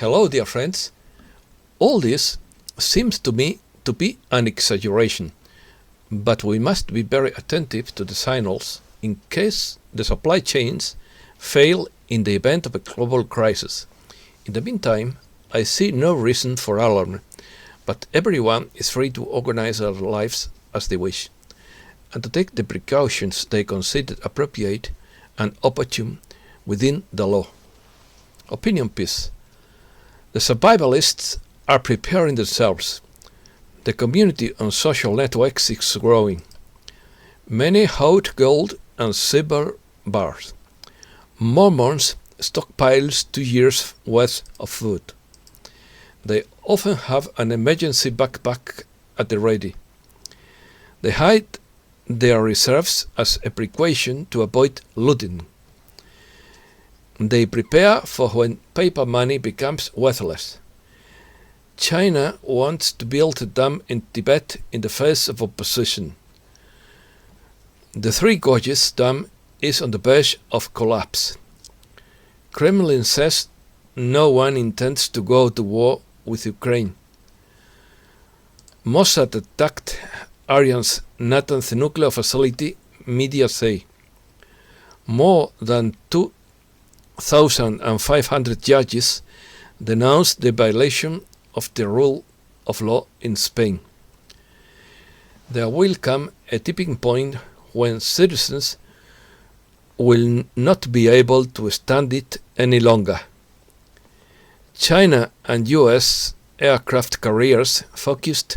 Hello, dear friends. All this seems to me to be an exaggeration, but we must be very attentive to the signals in case the supply chains fail in the event of a global crisis. In the meantime, I see no reason for alarm, but everyone is free to organize their lives as they wish, and to take the precautions they consider appropriate and opportune within the law. Opinion piece. The survivalists are preparing themselves. The community on social networks is growing. Many hoard gold and silver bars. Mormons stockpiles 2 years' worth of food. They often have an emergency backpack at the ready. They hide their reserves as a precaution to avoid looting. They prepare for when paper money becomes worthless. China wants to build a dam in Tibet in the face of opposition. The Three Gorges dam is on the verge of collapse. Kremlin says no one intends to go to war with Ukraine. Mossad attacked Iran's Natanz nuclear facility, media say. More than 2,500 judges denounced the violation of the rule of law in Spain. There will come a tipping point when citizens will not be able to stand it any longer. China and US aircraft carriers focused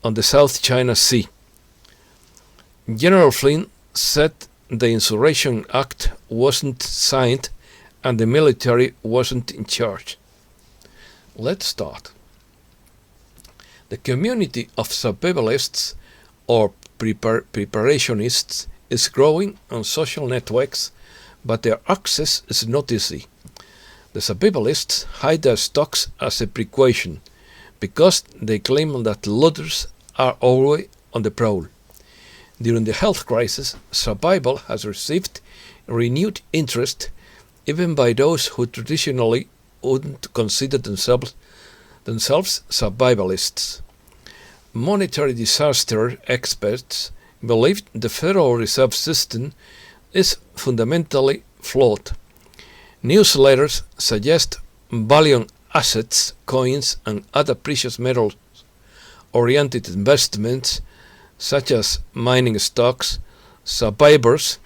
on the South China Sea. General Flynn said the Insurrection Act wasn't signed and the military wasn't in charge. Let's start. The community of survivalists or preparationists is growing on social networks, but their access is not easy. The survivalists hide their stocks as a precaution because they claim that looters are always on the prowl. During the health crisis, survival has received renewed interest even by those who traditionally wouldn't consider themselves survivalists. Monetary disaster experts believe the Federal Reserve System is fundamentally flawed. Newsletters suggest value assets, coins, and other precious metals-oriented investments, such as mining stocks. Survivors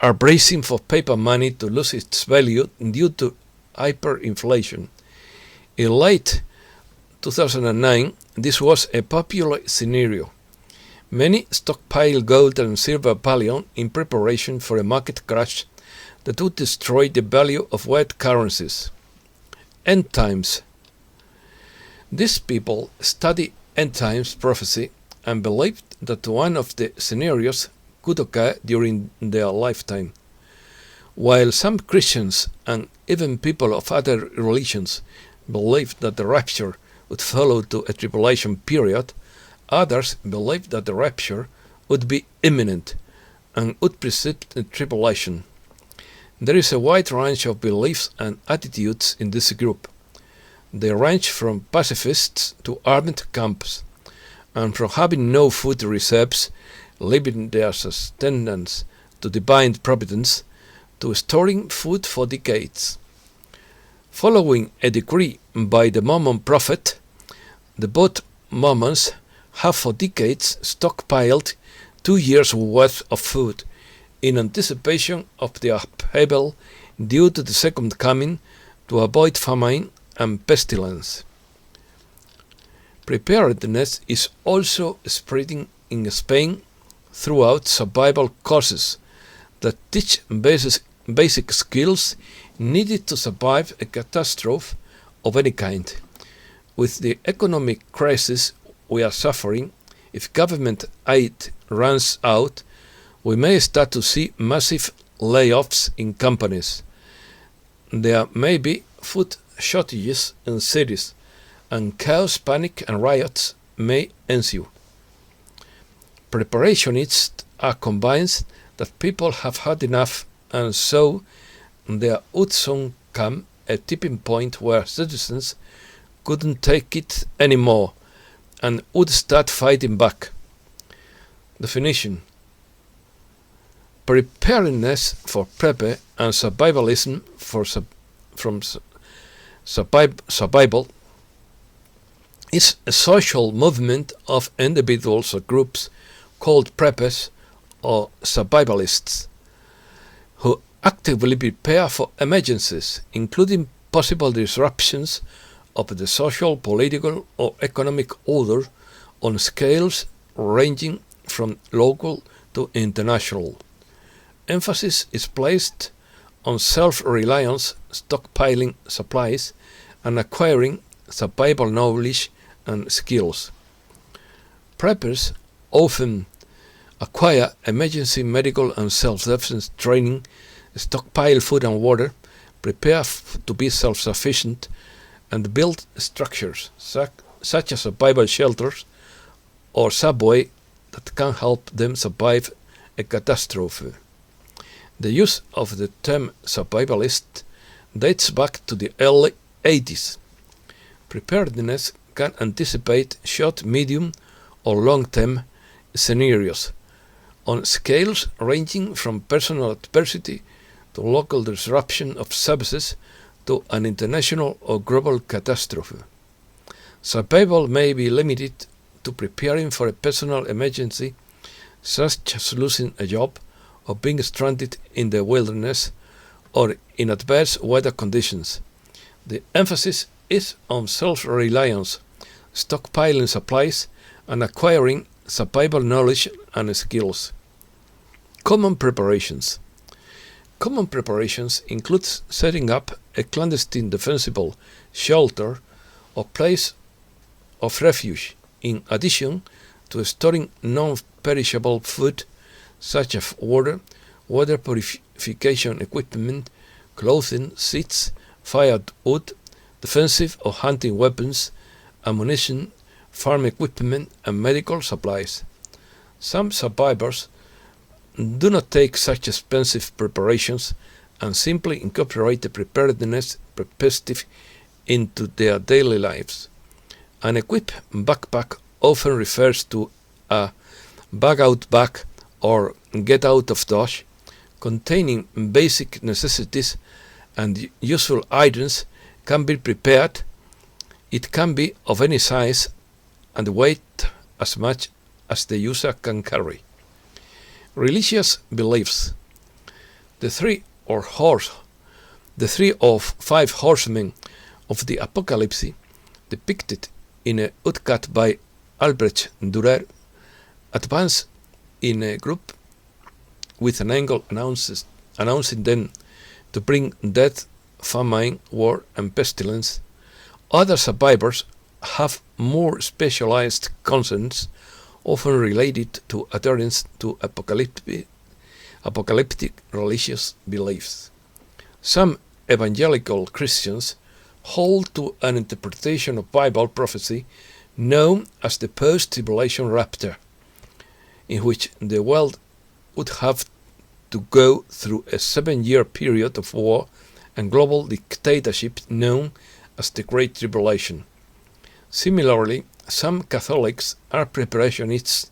are bracing for paper money to lose its value due to hyperinflation. In late 2009, this was a popular scenario. Many stockpile gold and silver bullion in preparation for a market crash that would destroy the value of world currencies. End times. These people study end times prophecy and believed that one of the scenarios could occur during their lifetime. While some Christians and even people of other religions believed that the rapture would follow to a tribulation period, others believed that the rapture would be imminent and would precede the tribulation. There is a wide range of beliefs and attitudes in this group. They range from pacifists to armed camps, and from having no food reserves, leaving their sustenance to divine providence, to storing food for decades. Following a decree by the Mormon prophet, the both Mormons have for decades stockpiled 2 years' worth of food in anticipation of the upheaval due to the second coming to avoid famine and pestilence. Preparedness is also spreading in Spain throughout survival courses that teach basic skills needed to survive a catastrophe of any kind. With the economic crisis we are suffering, if government aid runs out, we may start to see massive layoffs in companies. There may be food shortages in cities, and chaos, panic, and riots may ensue. Preparationists are convinced that people have had enough, and so there would soon come a tipping point where citizens couldn't take it anymore and would start fighting back. Definition: preparedness for prepper and survivalism from survival is a social movement of individuals or groups called preppers or survivalists who actively prepare for emergencies, including possible disruptions of the social, political, or economic order on scales ranging from local to international. Emphasis is placed on self-reliance, stockpiling supplies, and acquiring survival knowledge and skills. Preppers often acquire emergency medical and self-defense training, stockpile food and water, prepare to be self-sufficient, and build structures such as survival shelters or subway that can help them survive a catastrophe. The use of the term survivalist dates back to the early 80s. Preparedness can anticipate short, medium, or long-term scenarios on scales ranging from personal adversity to local disruption of services to an international or global catastrophe. Survival may be limited to preparing for a personal emergency, such as losing a job or being stranded in the wilderness or in adverse weather conditions. The emphasis is on self-reliance, stockpiling supplies, and acquiring survival knowledge and skills. Common preparations. Common preparations include setting up a clandestine defensible shelter or place of refuge, in addition to storing non-perishable food such as water, water purification equipment, clothing, seeds, firewood, defensive or hunting weapons, ammunition, farm equipment, and medical supplies. Some survivors do not take such expensive preparations and simply incorporate the preparedness perspective into their daily lives. An equipped backpack often refers to a bag-out bag or get-out of Dodge containing basic necessities and useful items can be prepared. It can be of any size and weight as much as the user can carry. Religious beliefs. The three or five horsemen of the apocalypse, depicted in a woodcut by Albrecht Dürer, advance in a group with an angle announcing them to bring death, famine, war, and pestilence. Other survivors have more specialized concerns, often related to adherence to apocalyptic religious beliefs. Some evangelical Christians hold to an interpretation of Bible prophecy known as the post-tribulation rapture, in which the world would have to go through a 7-year period of war and global dictatorship known as the Great Tribulation. Similarly, some Catholics are preparationists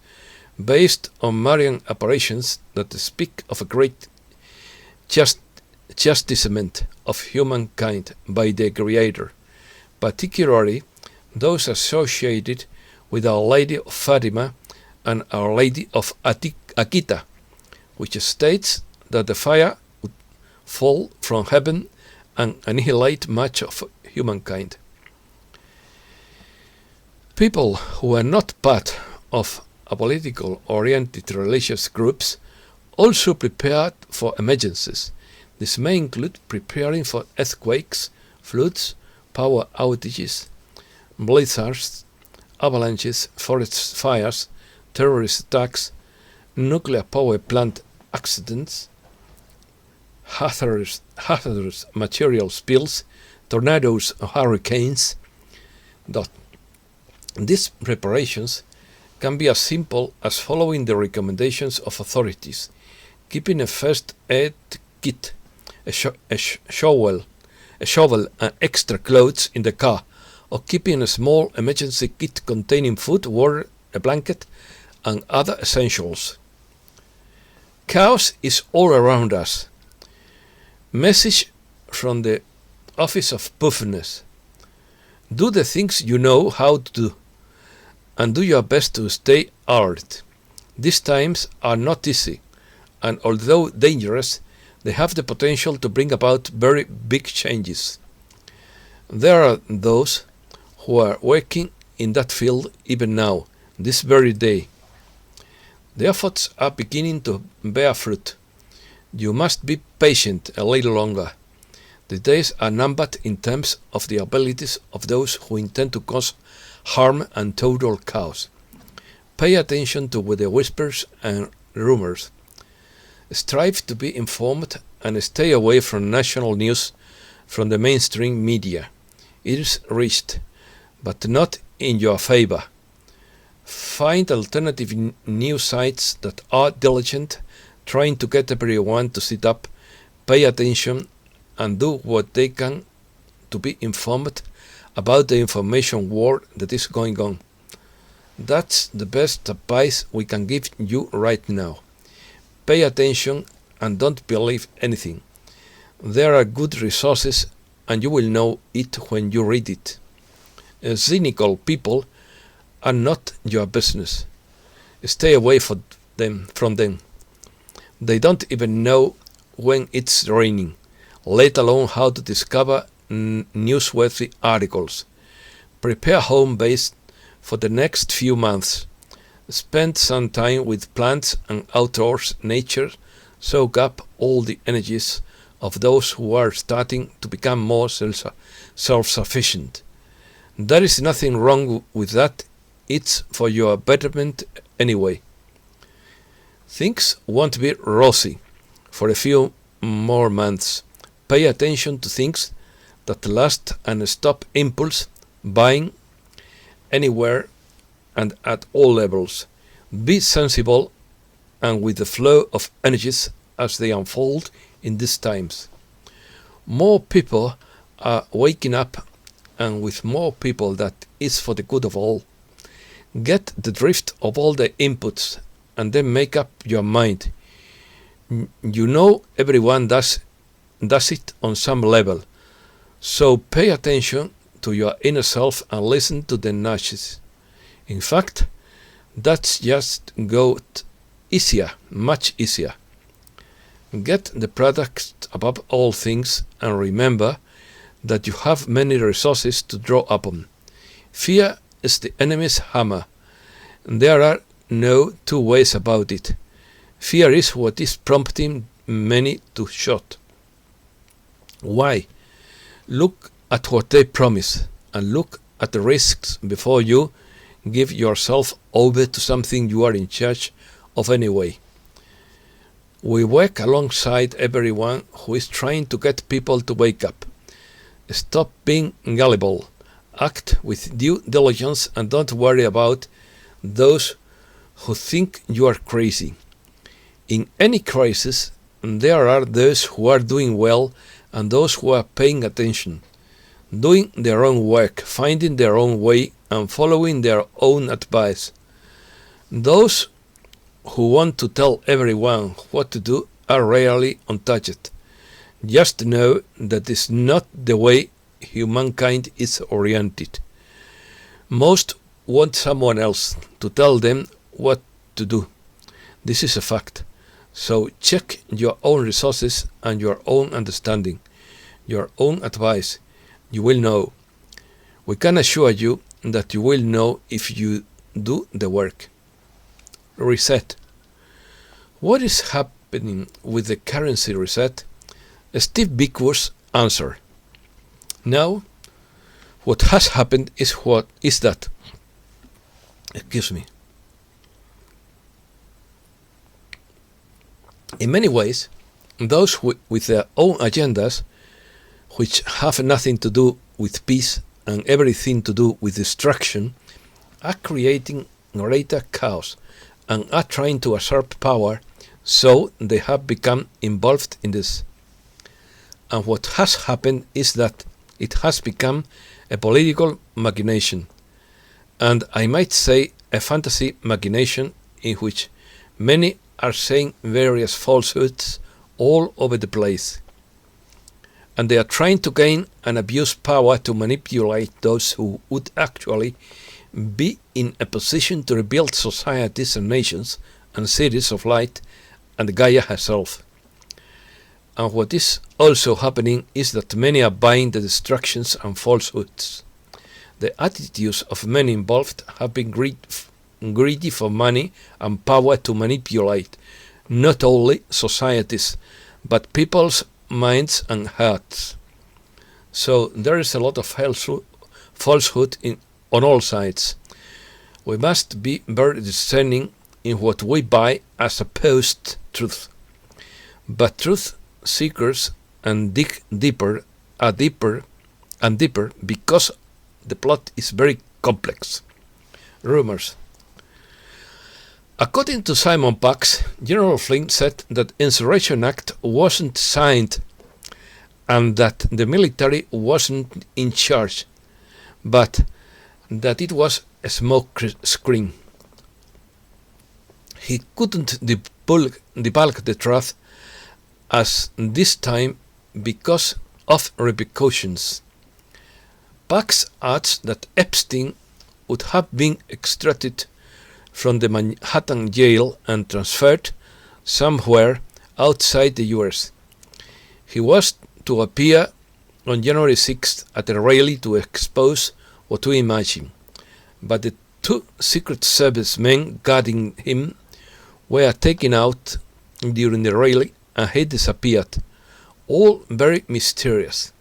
based on Marian apparitions that speak of a great chastisement of humankind by the Creator, particularly those associated with Our Lady of Fatima and Our Lady of Akita, which states that the fire would fall from heaven and annihilate much of humankind. People who are not part of a political-oriented religious groups also prepared for emergencies. This may include preparing for earthquakes, floods, power outages, blizzards, avalanches, forest fires, terrorist attacks, nuclear power plant accidents, hazardous material spills, tornadoes or hurricanes. These preparations can be as simple as following the recommendations of authorities, keeping a first aid kit, a shovel, a shovel and extra clothes in the car, or keeping a small emergency kit containing food, water, a blanket, and other essentials. Chaos is all around us. Message from the Office of Puffiness. Do the things you know how to do, and do your best to stay alert. These times are not easy, and although dangerous, they have the potential to bring about very big changes. There are those who are working in that field even now, this very day. The efforts are beginning to bear fruit. You must be patient a little longer. The days are numbered in terms of the abilities of those who intend to cause harm and total chaos. Pay attention to the whispers and rumors. Strive to be informed and stay away from national news from the mainstream media. It is reached, but not in your favor. Find alternative news sites that are diligent, trying to get everyone to sit up, pay attention, and do what they can to be informed about the information war that is going on. That's the best advice we can give you right now. Pay attention and don't believe anything. There are good resources and you will know it when you read it. Cynical people are not your business. Stay away from them. They don't even know when it's raining, let alone how to discover newsworthy articles. Prepare home base for the next few months. Spend some time with plants and outdoors nature. Soak up all the energies of those who are starting to become more self-sufficient. There is nothing wrong with that. It's for your betterment anyway. Things won't be rosy for a few more months. Pay attention to things that last and stop impulse buying anywhere and at all levels. Be sensible and with the flow of energies as they unfold in these times. More people are waking up, and with more people that is for the good of all. Get the drift of all the inputs and then make up your mind. You know everyone does it on some level, so pay attention to your inner self and listen to the nudges. In fact, that's just got easier, much easier. Get the product above all things and remember that you have many resources to draw upon. Fear is the enemy's hammer. There are no two ways about it. Fear is what is prompting many to shoot. Why? Look at what they promise and look at the risks before you give yourself over to something you are in charge of anyway. We work alongside everyone who is trying to get people to wake up. Stop being gullible. Act with due diligence and don't worry about those who think you are crazy. In any crisis, there are those who are doing well and those who are paying attention, doing their own work, finding their own way, and following their own advice. Those who want to tell everyone what to do are rarely untouched. Just know that is not the way humankind is oriented. Most want someone else to tell them what to do. This is a fact. So check your own resources and your own understanding, your own advice. You will know. We can assure you that you will know if you do the work. Reset. What is happening with the currency reset? Steve Biko's answer. Now, what has happened is that in many ways, those with their own agendas, which have nothing to do with peace and everything to do with destruction, are creating greater chaos and are trying to usurp power, so they have become involved in this. And what has happened is that it has become a political machination, and I might say a fantasy machination in which many are saying various falsehoods all over the place. And they are trying to gain and abuse power to manipulate those who would actually be in a position to rebuild societies and nations and cities of light and Gaia herself. And what is also happening is that many are buying the distractions and falsehoods. The attitudes of many involved have been greedy for money and power to manipulate not only societies, but people's minds and hearts. So there is a lot of falsehood on all sides. We must be very discerning in what we buy as opposed truth. But truth seekers and dig deeper because the plot is very complex. Rumors. According to Simon Pax, General Flynn said that Insurrection Act wasn't signed and that the military wasn't in charge, but that it was a smoke screen. He couldn't debunk the truth as this time because of repercussions. Pax adds that Epstein would have been extracted from the Manhattan jail and transferred somewhere outside the US. He was to appear on January 6th at a rally to expose what we imagine, but the two Secret Service men guarding him were taken out during the rally and he disappeared, all very mysterious.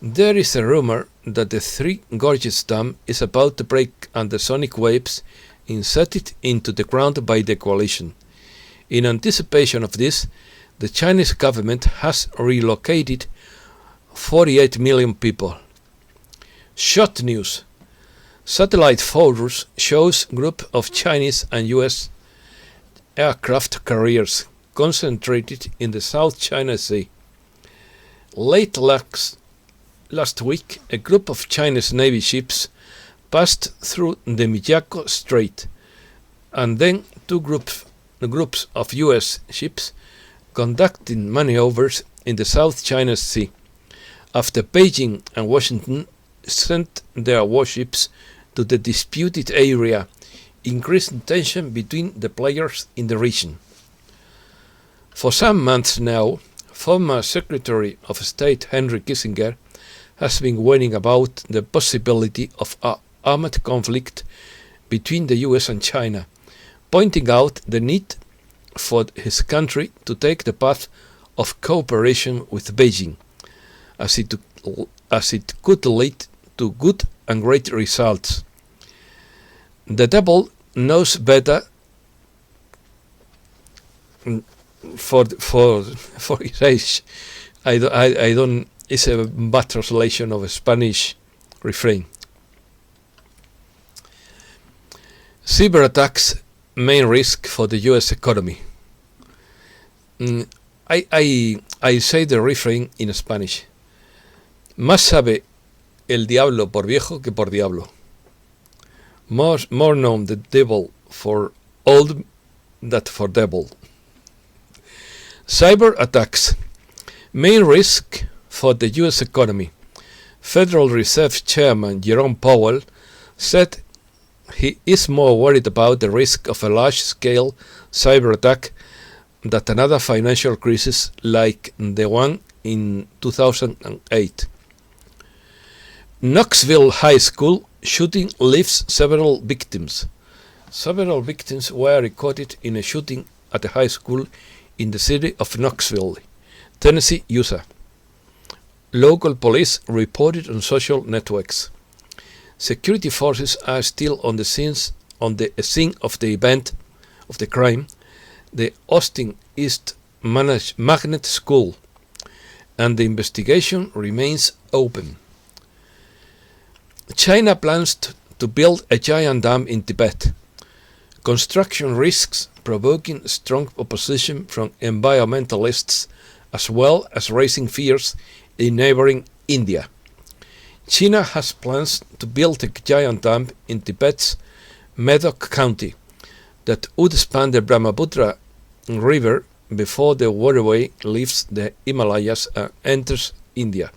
There is a rumor that the Three Gorges Dam is about to break under sonic waves inserted into the ground by the coalition. In anticipation of this, the Chinese government has relocated 48 million people. Short news. Satellite photos shows group of Chinese and US aircraft carriers concentrated in the South China Sea. Late last week, a group of Chinese Navy ships passed through the Miyako Strait, and then two groups of US ships conducting maneuvers in the South China Sea, after Beijing and Washington sent their warships to the disputed area, increasing tension between the players in the region. For some months now, former Secretary of State Henry Kissinger has been warning about the possibility of an armed conflict between the US and China, pointing out the need for his country to take the path of cooperation with Beijing, as it could lead to good and great results. The devil knows better for his age. I don't. It's a bad translation of a Spanish refrain. Cyber attacks main risk for the U.S. economy. I say the refrain in Spanish. Más sabe el diablo por viejo que por diablo. More known the devil for old than for devil. Cyber attacks. Main risk for the U.S. economy. Federal Reserve Chairman Jerome Powell said he is more worried about the risk of a large-scale cyber attack than another financial crisis like the one in 2008. Knoxville High School shooting leaves several victims. Several victims were recorded in a shooting at a high school in the city of Knoxville, Tennessee, USA. Local police reported on social networks. Security forces are still on the scene of the event of the crime, the Austin East Magnet School, and the investigation remains open. China plans to build a giant dam in Tibet. Construction risks provoking strong opposition from environmentalists as well as raising fears in neighboring India. China has plans to build a giant dam in Tibet's Medoc County that would span the Brahmaputra River before the waterway leaves the Himalayas and enters India,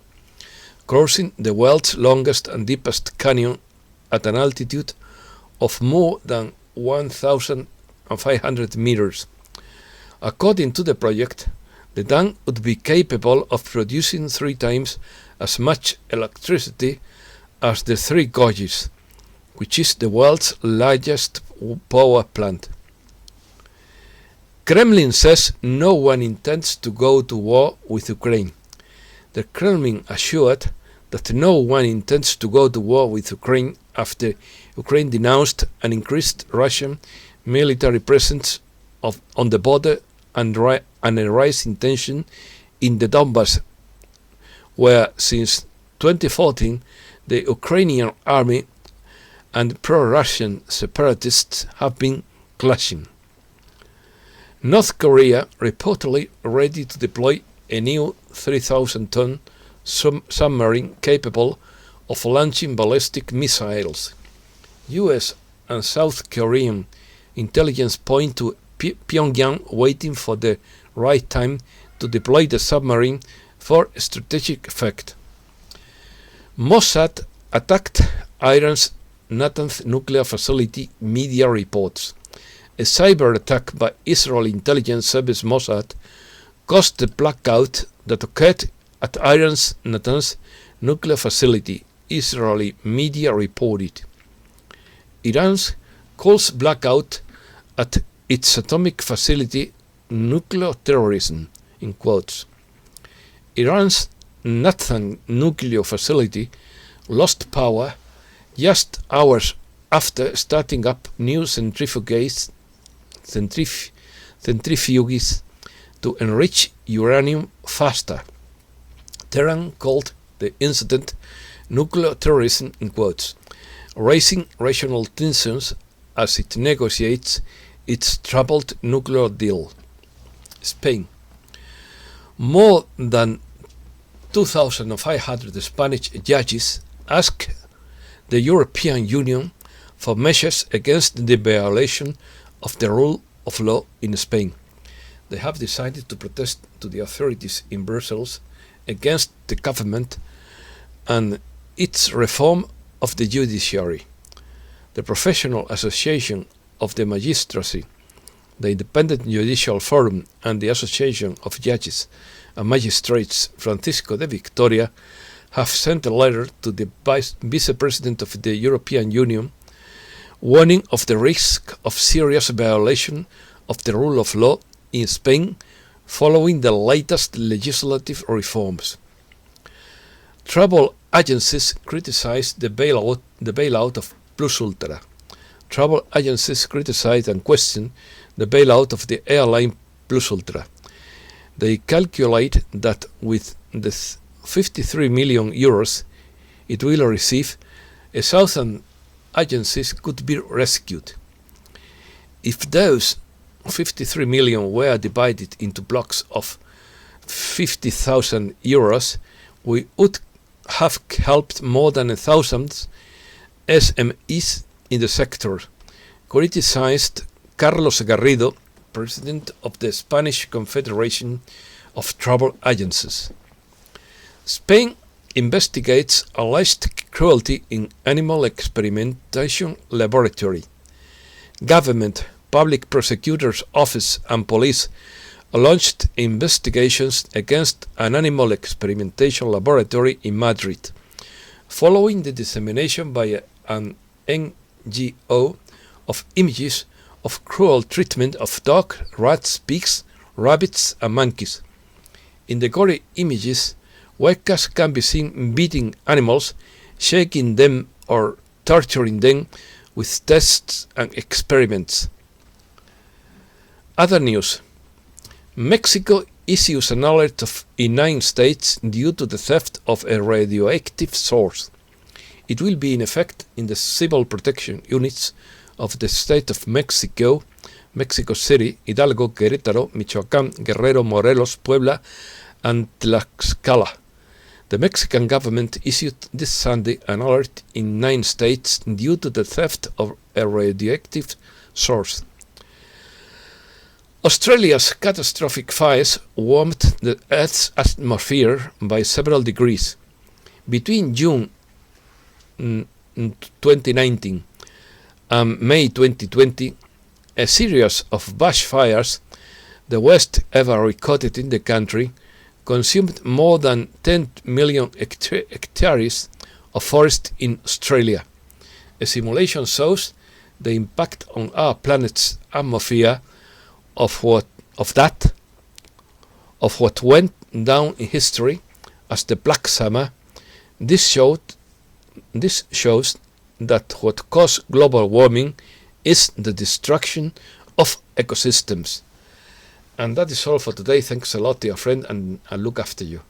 crossing the world's longest and deepest canyon at an altitude of more than 1,500 meters. According to the project, the dam would be capable of producing 3 times as much electricity as the Three Gorges, which is the world's largest power plant. Kremlin says no one intends to go to war with Ukraine. The Kremlin assured that no one intends to go to war with Ukraine after Ukraine denounced an increased Russian military presence on the border and a rising tension in the Donbass, where since 2014 the Ukrainian army and pro-Russian separatists have been clashing. North Korea reportedly ready to deploy a new 3,000-ton submarine capable of launching ballistic missiles. US and South Korean intelligence point to Pyongyang waiting for the right time to deploy the submarine for strategic effect. Mossad attacked Iran's Natanz nuclear facility, media reports. A cyber attack by Israel intelligence service Mossad caused the blackout that occurred at Iran's Natanz nuclear facility, Israeli media reported. Iran calls blackout at its atomic facility nuclear terrorism, in quotes. Iran's Natanz nuclear facility lost power just hours after starting up new centrifuges to enrich uranium faster. Tehran called the incident nuclear terrorism, in quotes, raising regional tensions as it negotiates its troubled nuclear deal. Spain. More than 2,500 Spanish judges asked the European Union for measures against the violation of the rule of law in Spain. They have decided to protest to the authorities in Brussels against the government and its reform of the judiciary. The Professional Association of the Magistracy, the Independent Judicial Forum, and the Association of Judges and Magistrates Francisco de Victoria have sent a letter to the Vice President of the European Union warning of the risk of serious violation of the rule of law in Spain following the latest legislative reforms. Travel agencies criticized the bailout of Plus Ultra. Travel agencies criticized and questioned the bailout of the airline Plus Ultra. They calculate that with the 53 million euros it will receive, 1,000 agencies could be rescued. If those 53 million were divided into blocks of 50,000 euros, we would have helped more than 1,000 SMEs in the sector, criticized Carlos Garrido, president of the Spanish Confederation of Travel Agencies. Spain investigates alleged cruelty in animal experimentation laboratory. Government, Public Prosecutor's Office and police launched investigations against an animal experimentation laboratory in Madrid, following the dissemination by an NGO of images of cruel treatment of dogs, rats, pigs, rabbits, and monkeys. In the gory images, workers can be seen beating animals, shaking them or torturing them with tests and experiments. Other news. Mexico issues an alert in 9 states due to the theft of a radioactive source. It will be in effect in the civil protection units of the state of Mexico, Mexico City, Hidalgo, Querétaro, Michoacán, Guerrero, Morelos, Puebla, and Tlaxcala. The Mexican government issued this Sunday an alert in 9 states due to the theft of a radioactive source. Australia's catastrophic fires warmed the Earth's atmosphere by several degrees. Between June 2019 and May 2020, a series of bushfires, the worst ever recorded in the country, consumed more than 10 million hectares of forest in Australia. A simulation shows the impact on our planet's atmosphere of what went down in history as the Black Summer. This shows that what caused global warming is the destruction of ecosystems. And that is all for today. Thanks a lot, dear friend, and I look after you.